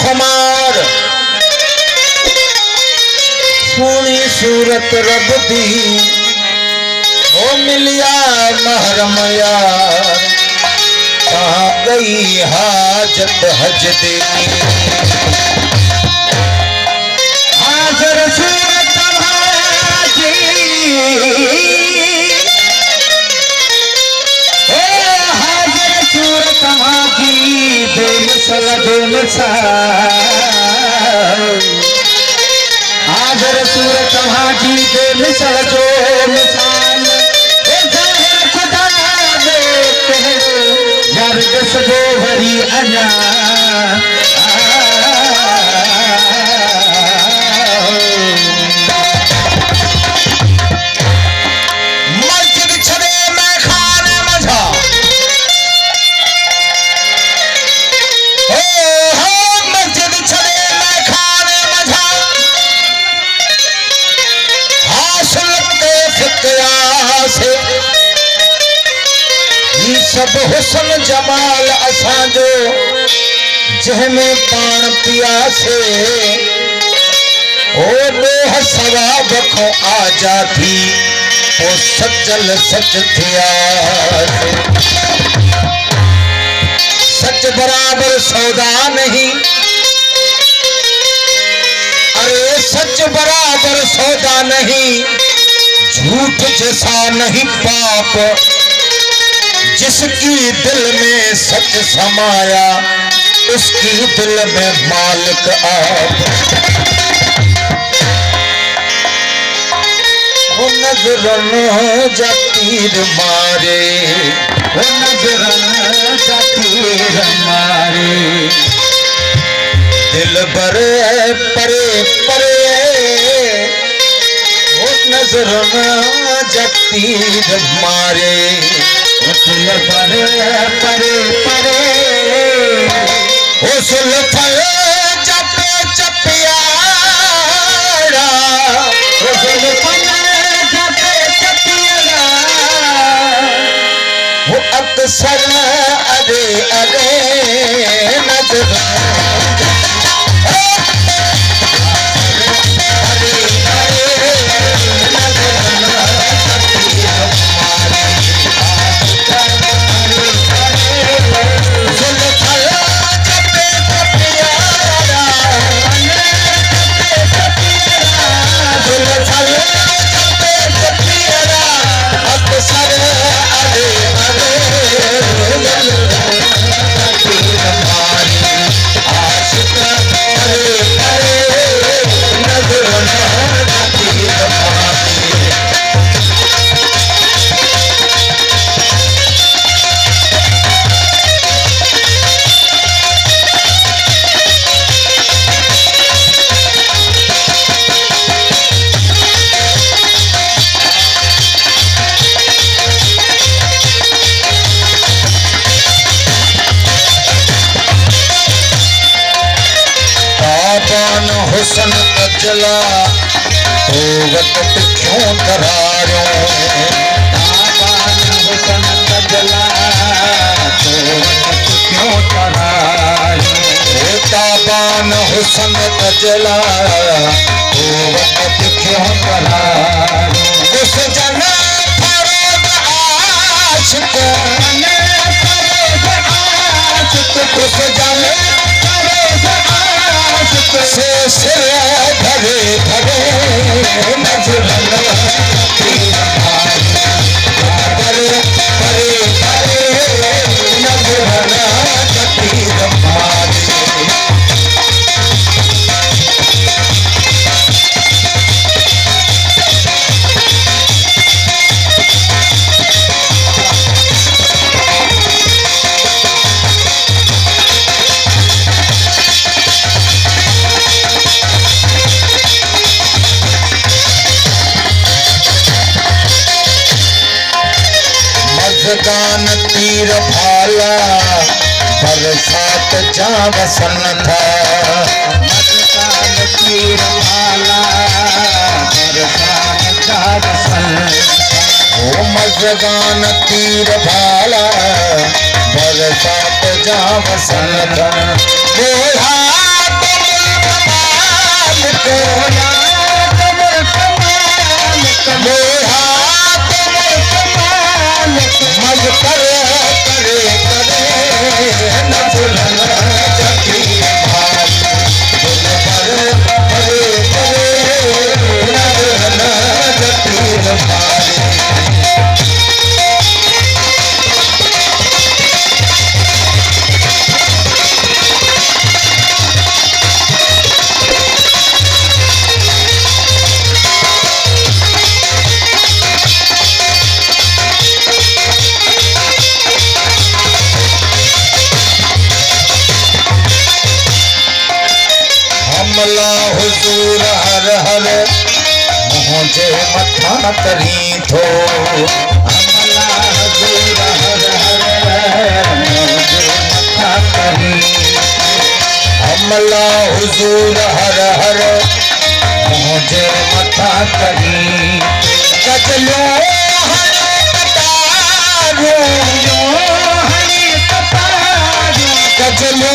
खुमार सोनी सूरत रब दी ओ मिलिया महरम यार कहाँ गई हाजत हज दे हाजर सूरत हाजी ओ हाजर सूरत हाजी बेमिसल हाजर सूरत हाजी बेमिसल जो मिसाल जाहिर खुदा यार जस गो भरी अना मस्जिद छड़े मैं खाने मजा मस्जिद छड़े मैं खाने मजा हासिल के फिक्रा से सब हुसन जमाल असांजो जंहिंमें पाण पियासे ओ दोह सवाब खो आजा थी ओ सचल सच थियासे सच बराबर सौदा नहीं अरे सच बराबर सौदा नहीं झूठ जैसा नहीं पाप जिसकी दिल में सच समाया उसकी दिल में मालिक आप वो नजरन जा तीर मारे वो नजरन जा तीर मारे दिल बरे परे परे वो नजरन जा तीर मारे दिल परे परे परे उस लफल चपे चपियारा उस लफल चपे चपियारा वो अक्सर अरे अरे नजर हुसन अजला तो वक्त क्यों करारो हुसन अजला तो वक्त क्यों करारो ताबान हुसन अजला तो वक्त क्यों करारो उस जना फरोग आशिक उस जना से भरे भरे नजर परे परे परे नजर मजगान तीर भाला बरसात जा वसन था मजगान तीर भाला बरसात जा वसन ओ मजगान तीर भाला बरसात जा वसन था हमला हुजूर हर हर मुझे मथा करी थो हमला हुजूर हर हर मुझे मथा करी हमला हुजूर हर हर मुझे मथा करी गजलो हरे कतारो गजलो